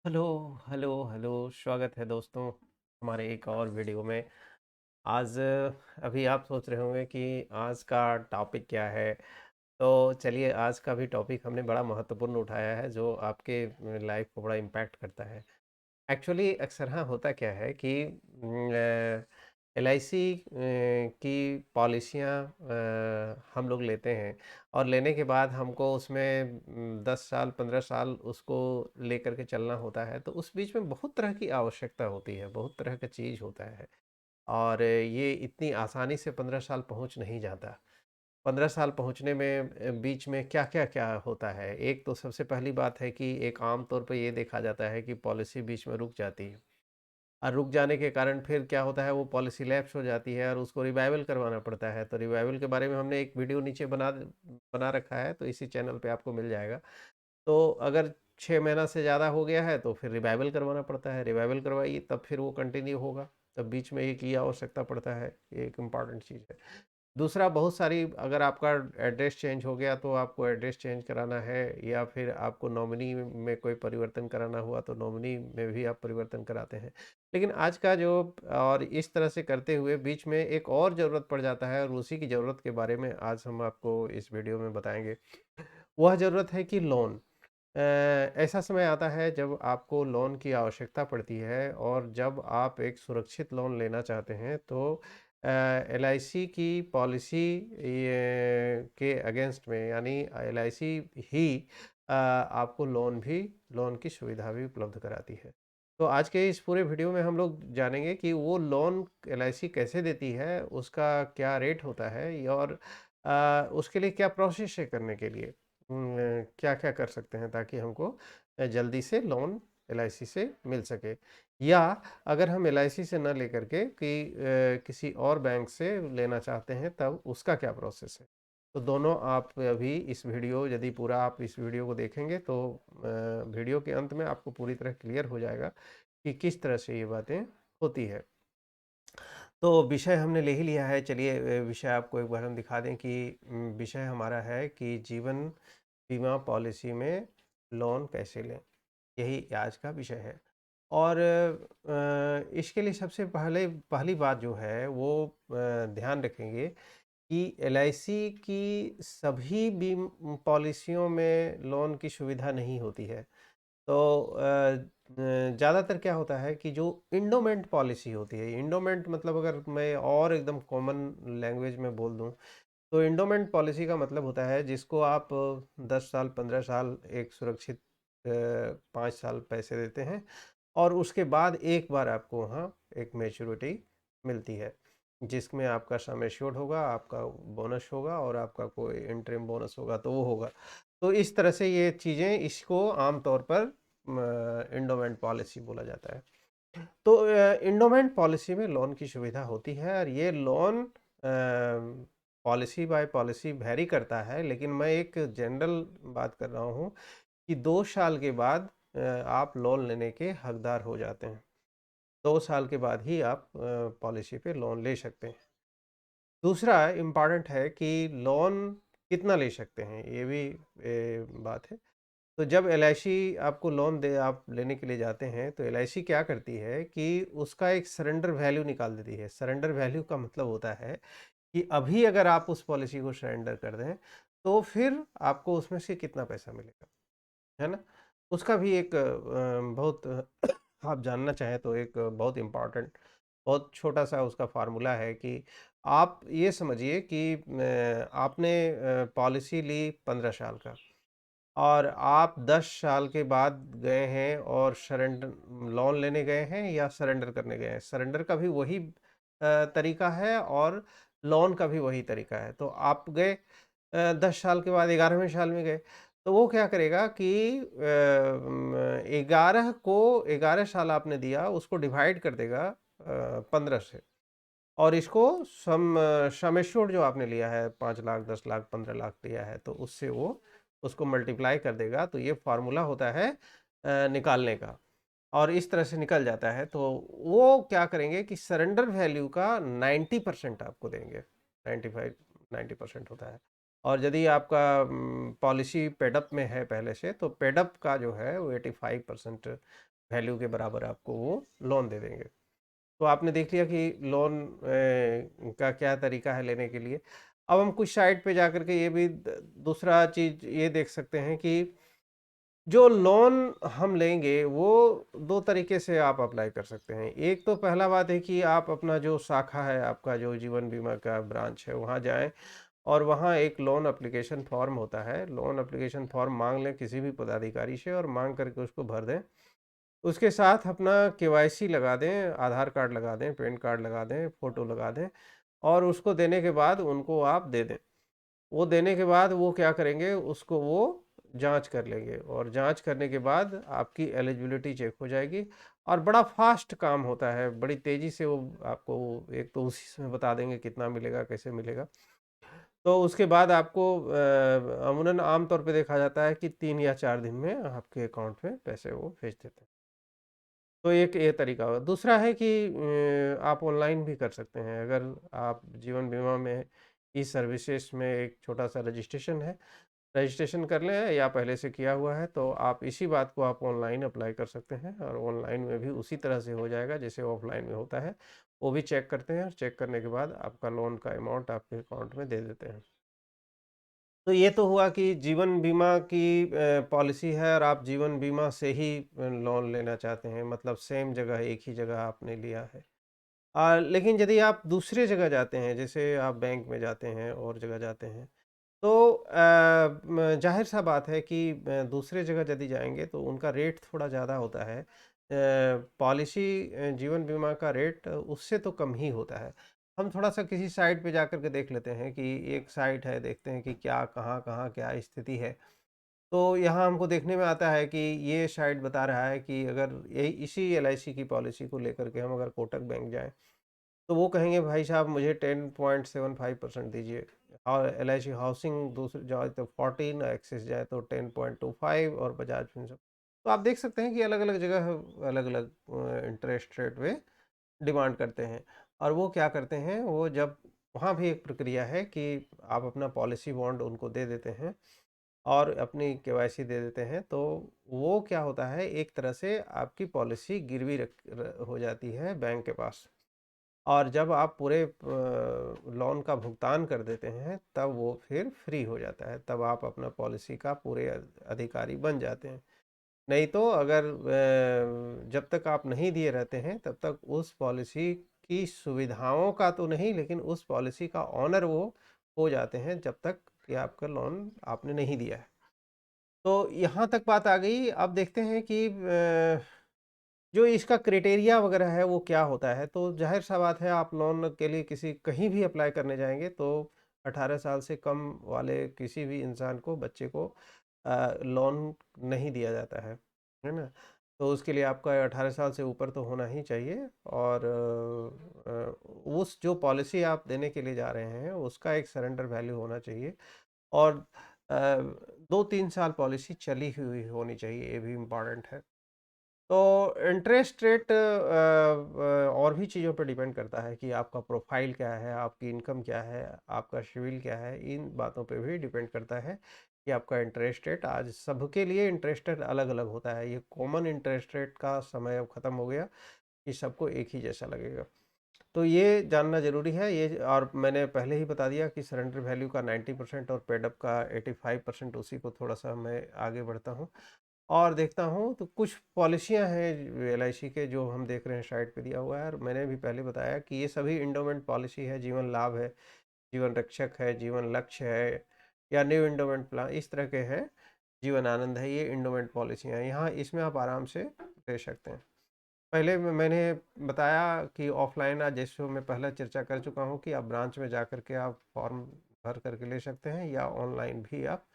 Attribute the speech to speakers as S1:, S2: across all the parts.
S1: Hello hello hello. स्वागत है दोस्तों हमारे एक और वीडियो में। आज अभी आप सोच रहे होंगे कि आज का टॉपिक क्या है। तो चलिए, आज का भी टॉपिक हमने बड़ा महत्वपूर्ण उठाया है जो आपके लाइफ को बड़ा इम्पैक्ट करता है। एक्चुअली अक्सर हाँ होता क्या है कि एलआईसी की पॉलिसियाँ हम लोग लेते हैं और लेने के बाद हमको उसमें 10 साल 15 साल उसको लेकर के चलना होता है। तो उस बीच में बहुत तरह की आवश्यकता होती है, बहुत तरह का चीज़ होता है और ये इतनी आसानी से 15 साल पहुंच नहीं जाता। 15 साल पहुंचने में बीच में क्या क्या क्या होता है। एक तो सबसे पहली बात है कि एक आम तौर पे ये देखा जाता है कि पॉलिसी बीच में रुक जाती है और रुक जाने के कारण फिर क्या होता है, वो पॉलिसी लैप्स हो जाती है और उसको रिवाइवल करवाना पड़ता है। तो रिवाइवल के बारे में हमने एक वीडियो नीचे बना रखा है, तो इसी चैनल पे आपको मिल जाएगा। तो अगर 6 महीना से ज़्यादा हो गया है तो फिर रिवाइवल करवाना पड़ता है। रिवाइवल करवाइए तब फिर वो कंटिन्यू होगा। तब बीच में एक ये आवश्यकता पड़ता है, ये एक इम्पॉर्टेंट चीज़ है। दूसरा, बहुत सारी अगर आपका एड्रेस चेंज हो गया तो आपको एड्रेस चेंज कराना है, या फिर आपको नॉमिनी में कोई परिवर्तन कराना हुआ तो नॉमिनी में भी आप परिवर्तन कराते हैं। लेकिन आज का जो और इस तरह से करते हुए बीच में एक और ज़रूरत पड़ जाता है और उसी की ज़रूरत के बारे में आज हम आपको इस वीडियो में बताएंगे। वह ज़रूरत है कि लोन। ऐसा समय आता है जब आपको लोन की आवश्यकता पड़ती है और जब आप एक सुरक्षित लोन लेना चाहते हैं तो एलआईसी की पॉलिसी के अगेंस्ट में, यानी एलआईसी ही आपको लोन की सुविधा भी उपलब्ध कराती है। तो आज के इस पूरे वीडियो में हम लोग जानेंगे कि वो लोन एलआईसी कैसे देती है, उसका क्या रेट होता है और उसके लिए क्या प्रोसेस है करने के लिए। क्या-क्या कर सकते हैं ताकि हमको जल्दी से लोन एलआईसी से मिल सके, या अगर हम एलआईसी से ना लेकर के किसी और बैंक से लेना चाहते हैं तब उसका क्या प्रोसेस है। तो दोनों आप अभी इस वीडियो यदि पूरा आप इस वीडियो को देखेंगे तो वीडियो के अंत में आपको पूरी तरह क्लियर हो जाएगा कि किस तरह से ये बातें होती है। तो विषय हमने ले ही लिया है। चलिए विषय आपको एक बार हम दिखा दें कि विषय हमारा है कि जीवन बीमा पॉलिसी में लोन कैसे लें। यही आज का विषय है। और इसके लिए सबसे पहली बात जो है वो ध्यान रखेंगे कि एलआईसी की सभी बीम पॉलिसियों में लोन की सुविधा नहीं होती है। तो ज़्यादातर क्या होता है कि जो इंडोमेंट पॉलिसी होती है, इंडोमेंट मतलब अगर मैं और एकदम कॉमन लैंग्वेज में बोल दूं तो इंडोमेंट पॉलिसी का मतलब होता है जिसको आप 10 साल 15 साल एक सुरक्षित 5 साल पैसे देते हैं और उसके बाद एक बार आपको वहाँ एक मैच्योरिटी मिलती है जिसमें आपका सम एश्योर्ड होगा, आपका बोनस होगा और आपका कोई इंटरिम बोनस होगा तो वो होगा। तो इस तरह से ये चीज़ें, इसको आमतौर पर इंडोमेंट पॉलिसी बोला जाता है। तो इंडोमेंट पॉलिसी में लोन की सुविधा होती है और ये loan policy by policy vary करता है, लेकिन मैं एक जनरल बात कर रहा हूँ कि 2 साल के बाद आप लोन लेने के हकदार हो जाते हैं। 2 साल के बाद ही आप पॉलिसी पे लोन ले सकते हैं। दूसरा इम्पॉर्टेंट है कि लोन कितना ले सकते हैं, ये भी बात है। तो जब एलआईसी आपको लोन दे आप लेने के लिए जाते हैं तो एलआईसी क्या करती है कि उसका एक सरेंडर वैल्यू निकाल देती है। सरेंडर वैल्यू का मतलब होता है कि अभी अगर आप उस पॉलिसी को सरेंडर कर दें तो फिर आपको उसमें से कितना पैसा मिलेगा, है ना। उसका भी एक बहुत आप जानना चाहें तो एक बहुत इम्पॉर्टेंट, बहुत छोटा सा उसका फार्मूला है कि आप ये समझिए कि आपने पॉलिसी ली 15 साल का और आप 10 साल के बाद गए हैं और सरेंडर लोन लेने गए हैं या सरेंडर करने गए हैं। सरेंडर का भी वही तरीका है और लोन का भी वही तरीका है। तो आप गए 10 साल के बाद 11वें साल में गए तो वो क्या करेगा कि 11 साल आपने दिया उसको डिवाइड कर देगा 15 से, और इसको सम एश्योर्ड जो आपने लिया है 5 लाख 10 लाख 15 लाख लिया है तो उससे वो उसको मल्टीप्लाई कर देगा। तो ये फार्मूला होता है निकालने का, और इस तरह से निकल जाता है। तो वो क्या करेंगे कि सरेंडर वैल्यू का 90% आपको देंगे। 90% होता है। और यदि आपका पॉलिसी पेडअप में है पहले से तो पेडअप का जो है वो 85% वैल्यू के बराबर आपको वो लोन दे देंगे। तो आपने देख लिया कि लोन का क्या तरीका है लेने के लिए। अब हम कुछ साइट पे जाकर के ये भी दूसरा चीज़ ये देख सकते हैं कि जो लोन हम लेंगे वो दो तरीके से आप अप्लाई कर सकते हैं। एक तो पहला बात है कि आप अपना जो शाखा है, आपका जो जीवन बीमा का ब्रांच है, वहाँ जाएं और वहाँ एक लोन एप्लीकेशन फॉर्म होता है। लोन एप्लीकेशन फॉर्म मांग लें किसी भी पदाधिकारी से और मांग करके उसको भर दें। उसके साथ अपना केवाईसी लगा दें, आधार कार्ड लगा दें, पैन कार्ड लगा दें, फ़ोटो लगा दें और उसको देने के बाद उनको आप दे दें। वो देने के बाद वो क्या करेंगे, उसको वो जांच कर लेंगे और जांच करने के बाद आपकी एलिजिबिलिटी चेक हो जाएगी और बड़ा फास्ट काम होता है, बड़ी तेज़ी से वो आपको एक तो उसी समय बता देंगे कितना मिलेगा, कैसे मिलेगा। तो उसके बाद आपको अमूमन आम तौर पे देखा जाता है कि 3 या 4 दिन में आपके अकाउंट में पैसे वो भेज देते हैं। तो एक ये तरीका हुआ। दूसरा है कि आप ऑनलाइन भी कर सकते हैं। अगर आप जीवन बीमा में ई सर्विसेज में एक छोटा-सा रजिस्ट्रेशन है, रजिस्ट्रेशन कर लें या पहले से किया हुआ है तो आप इसी बात को आप ऑनलाइन अप्लाई कर सकते हैं और ऑनलाइन में भी उसी तरह से हो जाएगा जैसे ऑफलाइन में होता है। वो भी चेक करते हैं और चेक करने के बाद आपका लोन का अमाउंट आपके अकाउंट में दे देते हैं। तो ये तो हुआ कि जीवन बीमा की पॉलिसी है और आप जीवन बीमा से ही लोन लेना चाहते हैं, मतलब सेम जगह एक ही जगह आपने लिया है। लेकिन यदि आप दूसरे जगह जाते हैं, जैसे आप बैंक में जाते हैं और जगह जाते हैं, तो जाहिर सा बात है कि दूसरे जगह यदि जाएंगे तो उनका रेट थोड़ा ज़्यादा होता है। पॉलिसी जीवन बीमा का रेट उससे तो कम ही होता है। हम थोड़ा सा किसी साइट पे जाकर के देख लेते हैं कि एक साइट है, देखते हैं कि क्या कहाँ कहाँ क्या स्थिति है। तो यहाँ हमको देखने में आता है कि ये साइट बता रहा है कि अगर यही इसी एलआईसी की पॉलिसी को लेकर के हम अगर कोटक बैंक जाएं तो वो कहेंगे भाई साहब मुझे 10.75% दीजिए। और एलआईसी हाउसिंग दूसरी जाए तो 14, एक्सिस जाए तो 10.25 और बजाज फिंसर्व। तो आप देख सकते हैं कि अलग अलग जगह अलग अलग इंटरेस्ट रेट वे डिमांड करते हैं। और वो क्या करते हैं, वो जब वहाँ भी एक प्रक्रिया है कि आप अपना पॉलिसी बॉन्ड उनको दे देते हैं और अपनी केवाईसी दे देते हैं, तो वो क्या होता है, एक तरह से आपकी पॉलिसी गिरवी हो जाती है बैंक के पास। और जब आप पूरे लोन का भुगतान कर देते हैं तब वो फिर फ्री हो जाता है, तब आप अपना पॉलिसी का पूरे अधिकारी बन जाते हैं। नहीं तो अगर जब तक आप नहीं दिए रहते हैं तब तक उस पॉलिसी की सुविधाओं का तो नहीं, लेकिन उस पॉलिसी का ऑनर वो हो जाते हैं जब तक कि आपका लोन आपने नहीं दिया है। तो यहाँ तक बात आ गई। अब देखते हैं कि जो इसका क्राइटेरिया वगैरह है वो क्या होता है। तो जाहिर सा बात है, आप लोन के लिए किसी कहीं भी अप्लाई करने जाएंगे तो 18 साल से कम वाले किसी भी इंसान को, बच्चे को लोन नहीं दिया जाता है ना। तो उसके लिए आपका 18 साल से ऊपर तो होना ही चाहिए और उस जो पॉलिसी आप देने के लिए जा रहे हैं उसका एक सरेंडर वैल्यू होना चाहिए और 2-3 साल पॉलिसी चली हुई होनी चाहिए, ये भी इम्पॉर्टेंट है। तो इंटरेस्ट रेट और भी चीज़ों पर डिपेंड करता है कि आपका प्रोफाइल क्या है, आपकी इनकम क्या है, आपका सिविल क्या है, इन बातों पे भी डिपेंड करता है कि आपका इंटरेस्ट रेट। आज सबके लिए इंटरेस्ट रेट अलग अलग होता है, ये कॉमन इंटरेस्ट रेट का समय अब ख़त्म हो गया कि सबको एक ही जैसा लगेगा। तो ये जानना ज़रूरी है ये। और मैंने पहले ही बता दिया कि सरेंडर वैल्यू का 90% और पेडअप का 85%, उसी को थोड़ा सा मैं आगे बढ़ता हूँ और देखता हूँ। तो कुछ पॉलिसियाँ हैं एलआईसी के जो हम देख रहे हैं साइट पे दिया हुआ है, और मैंने भी पहले बताया कि ये सभी इंडोमेंट पॉलिसी है, जीवन लाभ है, जीवन रक्षक है, जीवन लक्ष्य है या न्यू इंडोमेंट प्लान, इस तरह के हैं। जीवन आनंद है, ये इंडोमेंट पॉलिसियाँ हैं। यहाँ इसमें आप आराम से ले सकते हैं। पहले मैंने बताया कि ऑफलाइन, आज जैसे मैं पहले चर्चा कर चुका हूँ कि आप ब्रांच में जा कर के आप फॉर्म भर करके ले सकते हैं या ऑनलाइन भी आप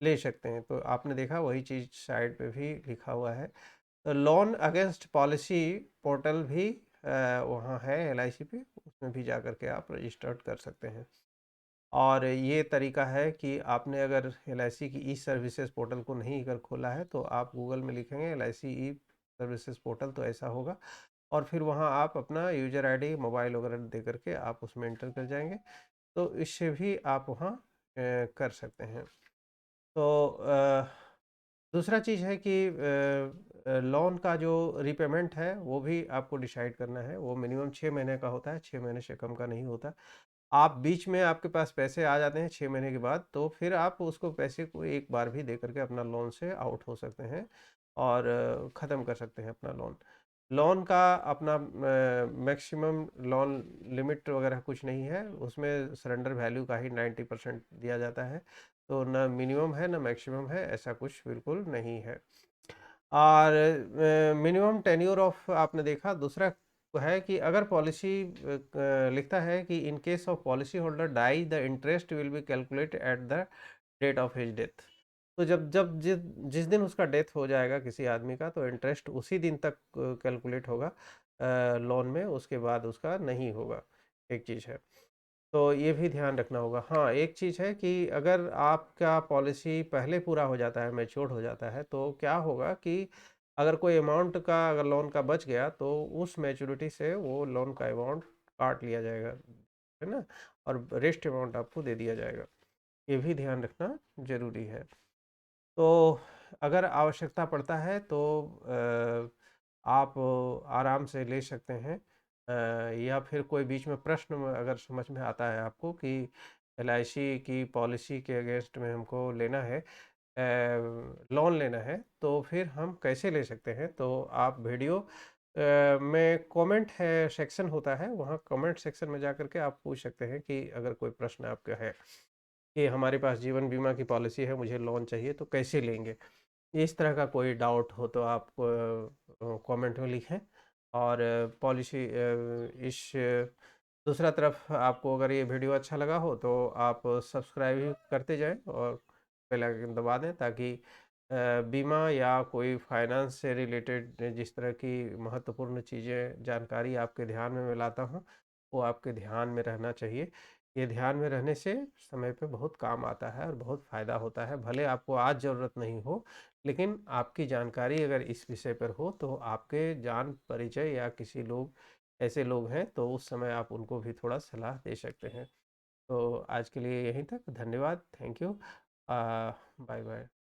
S1: ले सकते हैं। तो आपने देखा वही चीज़ साइड पे भी लिखा हुआ है। तो लोन अगेंस्ट पॉलिसी पोर्टल भी वहाँ है एलआईसी पे, उसमें भी जा कर के आप रजिस्टर्ड कर सकते हैं। और ये तरीका है कि आपने अगर एलआईसी की ई सर्विसेज पोर्टल को नहीं अगर खोला है तो आप गूगल में लिखेंगे एलआईसी ई सर्विसेज पोर्टल, तो ऐसा होगा और फिर वहाँ आप अपना यूजर आईडी मोबाइल वगैरह दे करके आप उसमें एंटर कर जाएंगे, तो इससे भी आप वहाँ कर सकते हैं। तो दूसरा चीज़ है कि लोन का जो रीपेमेंट है वो भी आपको डिसाइड करना है। वो मिनिमम 6 महीने का होता है, 6 महीने से कम का नहीं होता। आप बीच में आपके पास पैसे आ जाते हैं 6 महीने के बाद, तो फिर आप उसको पैसे को एक बार भी दे करके अपना लोन से आउट हो सकते हैं और ख़त्म कर सकते हैं अपना लोन। लोन का अपना मैक्सिमम लोन लिमिट वगैरह कुछ नहीं है, उसमें सरेंडर वैल्यू का ही 90% दिया जाता है। तो ना मिनिमम है ना मैक्सिमम है, ऐसा कुछ बिल्कुल नहीं है। और मिनिमम टेन्योर ऑफ आपने देखा, दूसरा है कि अगर पॉलिसी लिखता है कि in case of policy holder die the interest will be calculate at the date of his death. तो जब जब जिस दिन उसका डेथ हो जाएगा किसी आदमी का, तो इंटरेस्ट उसी दिन तक कैलकुलेट होगा लोन में, उसके बाद उसका नहीं होगा। एक चीज़ है, तो ये भी ध्यान रखना होगा। हाँ, एक चीज़ है कि अगर आपका पॉलिसी पहले पूरा हो जाता है, मैच्योर हो जाता है, तो क्या होगा कि अगर कोई अमाउंट का अगर लोन का बच गया, तो उस मैच्योरिटी से वो लोन का अमाउंट काट लिया जाएगा, है ना? और रेस्ट अमाउंट आपको दे दिया जाएगा। ये भी ध्यान रखना ज़रूरी है। तो अगर आवश्यकता पड़ता है तो आप आराम से ले सकते हैं, या फिर कोई बीच में प्रश्न में अगर समझ में आता है आपको कि एलआईसी की पॉलिसी के अगेंस्ट में हमको लेना है, लोन लेना है, तो फिर हम कैसे ले सकते हैं? तो आप वीडियो में कमेंट है सेक्शन होता है, वहाँ कमेंट सेक्शन में जा कर के आप पूछ सकते हैं कि अगर कोई प्रश्न आपका है कि हमारे पास जीवन बीमा की पॉलिसी है, मुझे लोन चाहिए तो कैसे लेंगे? इस तरह का कोई डाउट हो तो आप कमेंट में लिखें। और पॉलिसी इस दूसरा तरफ आपको अगर ये वीडियो अच्छा लगा हो तो आप सब्सक्राइब भी करते जाएं और बेल आइकन दबा दें, ताकि बीमा या कोई फाइनेंस से रिलेटेड जिस तरह की महत्वपूर्ण चीज़ें जानकारी आपके ध्यान में मैं लाता हूँ, वो आपके ध्यान में रहना चाहिए। ये ध्यान में रहने से समय पे बहुत काम आता है और बहुत फ़ायदा होता है। भले आपको आज ज़रूरत नहीं हो, लेकिन आपकी जानकारी अगर इस विषय पर हो, तो आपके जान परिचय या किसी लोग ऐसे लोग हैं, तो उस समय आप उनको भी थोड़ा सलाह दे सकते हैं। तो आज के लिए यहीं तक, धन्यवाद, थैंक यू, बाय बाय।